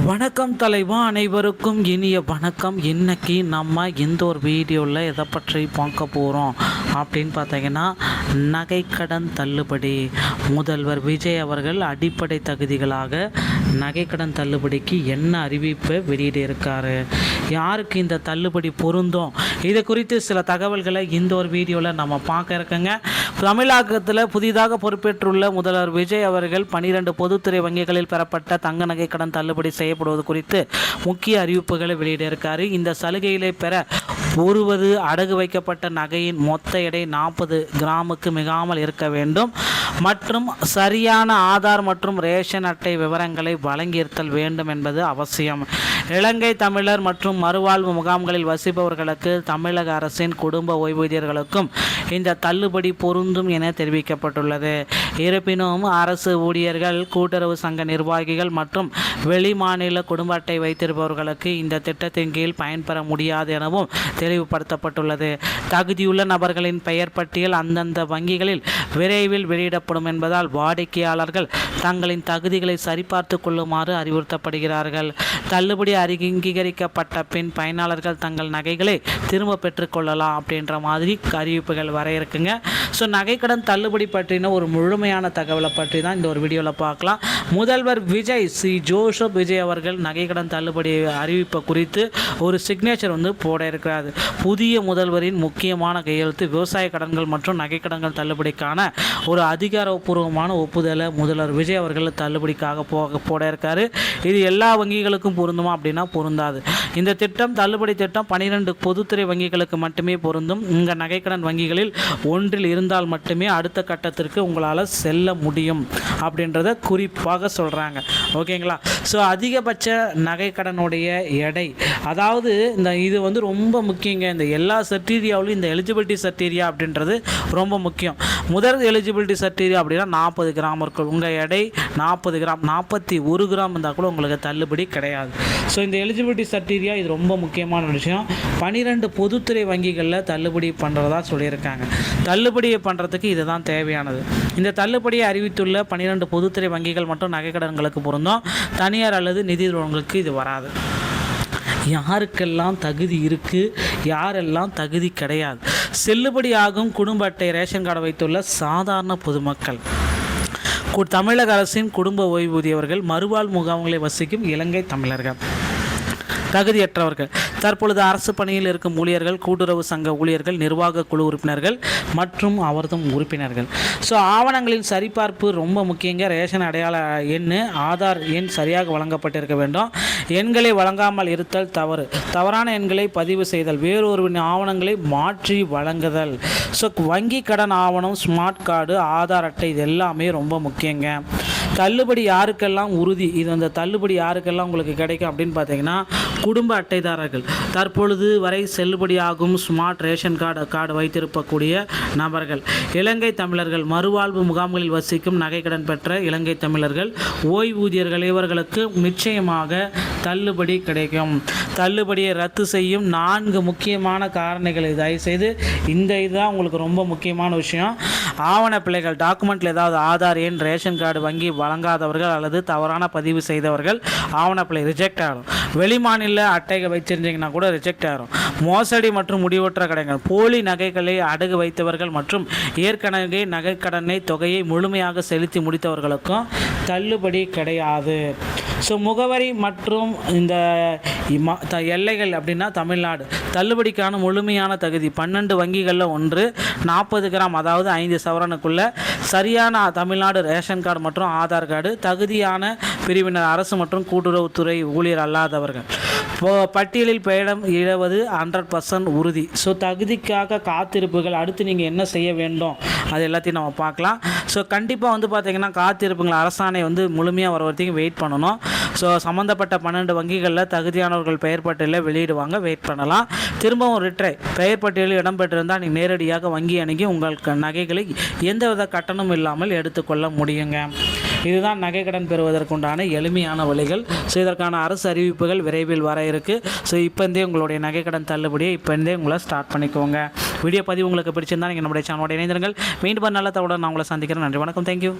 வணக்கம் தலைவா, அனைவருக்கும் இனிய வணக்கம். இன்னைக்கு நம்ம இந்த ஒரு வீடியோவில் எதை பற்றி பார்க்க போகிறோம் அப்படின்னு பார்த்தீங்கன்னா, நகைக்கடன் தள்ளுபடி. முதல்வர் விஜய் அவர்கள் அடிப்படை தகுதிகளாக நகைக்கடன் தள்ளுபடிக்கு என்ன அறிவிப்பை வெளியிட்டிருக்காரு, யாருக்கு இந்த தள்ளுபடி பொருந்தும், இது குறித்து சில தகவல்களை இந்த ஒரு வீடியோவில் நம்ம பார்க்க இருக்கங்க. தமிழகத்தில் புதிதாக பொறுப்பேற்றுள்ள முதல்வர் விஜய் அவர்கள் 12 பொதுத்துறை வங்கிகளில் பெறப்பட்ட தங்க நகை கடன் தள்ளுபடி செய்யப்படுவது குறித்து முக்கிய அறிவிப்புகளை வெளியிட்டிருக்காரு. இந்த சலுகைகளை பெற ஒருவது அடகு வைக்கப்பட்ட நகையின் மொத்த எடை 40 கிராமுக்கு மிகாமல் இருக்க வேண்டும் மற்றும் சரியான ஆதார் மற்றும் ரேஷன் அட்டை விவரங்களை வழங்கியிருத்தல் வேண்டும் என்பது அவசியம். இலங்கை தமிழர் மற்றும் மறுவாழ்வு முகாம்களில் வசிப்பவர்களுக்கு தமிழக அரசின் குடும்ப ஓய்வூதியர்களுக்கும் இந்த தள்ளுபடி பொருந்தும் என தெரிவிக்கப்பட்டுள்ளது. இருப்பினும் அரசு ஊழியர்கள், கூட்டுறவு சங்க நிர்வாகிகள் மற்றும் வெளிமாநில குடும்ப அட்டை வைத்திருப்பவர்களுக்கு இந்த திட்டத்தின் கீழ் பயன்பெற முடியாது எனவும் தெளிவுபடுத்தப்பட்டுள்ளது. தகுதியுள்ள நபர்களின் பெயர் பட்டியல் அந்தந்த வங்கிகளில் விரைவில் வெளியிடப்படும் என்பதால் வாடிக்கையாளர்கள் தங்களின் தகுதிகளை சரிபார்த்து கொள்ளுமாறு அறிவுறுத்தப்படுகிறார்கள். தள்ளுபடி அங்கீகரிக்கப்பட்ட பின் பயனாளர்கள் தங்கள் நகைகளை திரும்ப பெற்றுக்கொள்ளலாம் அப்படின்ற மாதிரி அறிவிப்புகள் வர இருக்குங்க. ஸோ நகைக்கடன் தள்ளுபடி பற்றின ஒரு முழுமையான தகவலை பற்றி தான் இந்த ஒரு வீடியோவில் பார்க்கலாம். முதல்வர் விஜய் ஜோசப் விஜய் அவர்கள் நகைக்கடன் தள்ளுபடி அறிவிப்பை குறித்து ஒரு சிக்னேச்சர் போட இருக்கிறார். புதிய முதல்வரின் முக்கியமான கையெழுத்து விவசாய கடன்கள் மற்றும் நகைக்கடன்கள் தள்ளுபடிக்கான ஒரு அதிகாரப்பூர்வமான ஒப்புதலை முதல்வர் விஜய் அவர்கள் தள்ளுபடிக்காக போட இருக்காரு. இது எல்லா வங்கிகளுக்கும் பொருந்துமா அப்படின்னா பொருந்தாது. இந்த திட்டம் தள்ளுபடி திட்டம் 12 பொதுத்துறை வங்கிகளுக்கு மட்டுமே பொருந்தும். இந்த நகைக்கடன் வங்கிகளில் ஒன்றில் இருந்தால் மட்டுமே அடுத்த கட்டத்திற்கு உங்களால் செல்ல முடியும் அப்படின்றத குறிப்பாக சொல்கிறாங்க. ஓகேங்களா? ஸோ அதிகபட்ச நகைக்கடனுடைய எடை, அதாவது இது ரொம்ப முக்கியங்க. இந்த எல்லா சர்டீரியாவிலும் இந்த எலிஜிபிலிட்டி சர்டீரியா அப்படின்றது ரொம்ப முக்கியம். முதல் எலிஜிபிலிட்டி சர்டீரியா அப்படின்னா 40 கிராம் இருக்கும். உங்கள் எடை 40 கிராம் 41 கிராம் இருந்தால் கூட உங்களுக்கு தள்ளுபடி கிடையாது. ஸோ இந்த எலிஜிபிலிட்டி சர்டீரியா இது ரொம்ப முக்கியமான விஷயம். 12 பொதுத்துறை வங்கிகளில் தள்ளுபடி பண்ணுறதா சொல்லியிருக்காங்க. தள்ளுபடியை பண்ணுறதுக்கு இதுதான் தேவையானது. இந்த தள்ளுபடியை அறிவித்துள்ள 12 பொதுத்துறை வங்கிகள் மற்றும் நகைக்கடன்களுக்கு பொருந்தும். தனியார் அல்லது நிதி நிறுவனங்களுக்கு இது வராது. யாருக்கெல்லாம் தகுதி இருக்குது, யாரெல்லாம் தகுதி கிடையாது? செல்லுபடியாகும் குடும்ப அட்டை ரேஷன் கார்டு வைத்துள்ள சாதாரண பொதுமக்கள், தமிழக அரசின் குடும்ப ஓய்வூதியவர்கள், மறுவாழ் முகாம்களில் வசிக்கும் இலங்கை தமிழர்கள், தகுதியற்றவர்கள், தற்பொழுது அரசு பணியில் இருக்கும் ஊழியர்கள், கூட்டுறவு சங்க ஊழியர்கள், நிர்வாக குழு உறுப்பினர்கள் மற்றும் அவர்தம் உறுப்பினர்கள். ஸோ ஆவணங்களின் சரிபார்ப்பு ரொம்ப முக்கியங்க. ரேஷன் அடையாள எண், ஆதார் எண் சரியாக வழங்கப்பட்டிருக்க வேண்டும். எண்களை வழங்காமல் இருத்தல் தவறு, தவறான எண்களை பதிவு செய்தல், வேறொருவரின் ஆவணங்களை மாற்றி வழங்குதல். ஸோ வங்கி கடன் ஆவணம், ஸ்மார்ட் கார்டு, ஆதார் அட்டை, இது எல்லாமே ரொம்ப முக்கியங்க. தள்ளுபடி யாருக்கெல்லாம் உறுதி, அந்த தள்ளுபடி யாருக்கெல்லாம் உங்களுக்கு கிடைக்கும் அப்படின்னு பார்த்தீங்கன்னா, குடும்ப அட்டைதாரர்கள், தற்பொழுது வரை செல்லுபடியாகும் ஸ்மார்ட் ரேஷன் கார்டு வைத்திருக்கக்கூடிய நபர்கள், இலங்கை தமிழர்கள், மறுவாழ்வு முகாம்களில் வசிக்கும் நகைக்கடன் பெற்ற இலங்கை தமிழர்கள், ஓய்வூதியர்கள், இவர்களுக்கு நிச்சயமாக தள்ளுபடி கிடைக்கும். தள்ளுபடியை ரத்து செய்யும் 4 முக்கியமான காரணிகள். தயவுசெய்து இதுதான் உங்களுக்கு ரொம்ப முக்கியமான விஷயம். ஆவண பிழைகள், டாக்குமெண்ட்டில் ஏதாவது ஆதார் எண், ரேஷன் கார்டு வங்கி வழங்காதவர்கள் அல்லது தவறான பதிவு செய்தவர்கள் ஆவணப்பிழை ரிஜெக்ட் ஆகும். வெளிமாநில அட்டைகள் வச்சிருந்தீங்கன்னா கூட ரிஜெக்ட் ஆகும். மோசடி மற்றும் முடிவற்ற கடைகள், போலி நகைகளை அடகு வைத்தவர்கள் மற்றும் ஏற்கனவே நகைக்கடனை தொகையை முழுமையாக செலுத்தி முடித்தவர்களுக்கும் தள்ளுபடி கிடையாது. ஸோ முகவரி மற்றும் இந்த எல்லைகள் அப்படின்னா தமிழ்நாடு, தள்ளுபடிக்கான முழுமையான தகுதி 12 வங்கிகளில் ஒன்று, 40 கிராம் அதாவது 5 சவரனுக்குள்ள, சரியான தமிழ்நாடு ரேஷன் கார்டு மற்றும் ஆதார் கார்டு, தகுதியான பிரிவினர் அரசு மற்றும் கூட்டுறவுத்துறை ஊழியர் அல்லாதவர்கள், பட்டியலில் பெயரிடம் இழவது 100% உறுதி. ஸோ தகுதிக்காக காத்திருப்புகள், அடுத்து நீங்கள் என்ன செய்ய வேண்டும் அது எல்லாத்தையும் நம்ம பார்க்கலாம். ஸோ கண்டிப்பாக பார்த்தீங்கன்னா காத்திருப்புகள் அரசாணை முழுமையாக வர வரைக்கும் வெயிட் பண்ணணும். ஸோ சம்மந்தப்பட்ட 12 வங்கிகளில் தகுதியானவர்கள் பெயர் பட்டியலில் வெளியிடுவாங்க, வெயிட் பண்ணலாம். திரும்பவும் ரிட்ரை பெயர் பட்டியலில் இடம்பெற்றிருந்தால் நீங்கள் நேரடியாக வங்கி அணுகி உங்கள் நகைகளை எந்தவித கட்டணமும் இல்லாமல் எடுத்துக்கொள்ள முடியுங்க. இதுதான் நகைக்கடன் பெறுவதற்குண்டான எளிமையான வழிகள். ஸோ இதற்கான அரசு அறிவிப்புகள் விரைவில் வர இருக்குது. ஸோ இப்போந்தே உங்களுடைய நகைக்கடன் தள்ளுபடியை இப்போந்தே உங்களை ஸ்டார்ட் பண்ணிக்கோங்க. வீடியோ பதிவு உங்களுக்கு பிடிச்சிருந்தால் நீங்கள் நம்முடைய சேனலோட இணைந்திருங்கள். மீண்டும் நல்ல தகவலுடன் நான் உங்களை சந்திக்கிறேன். நன்றி, வணக்கம், தேங்க்யூ.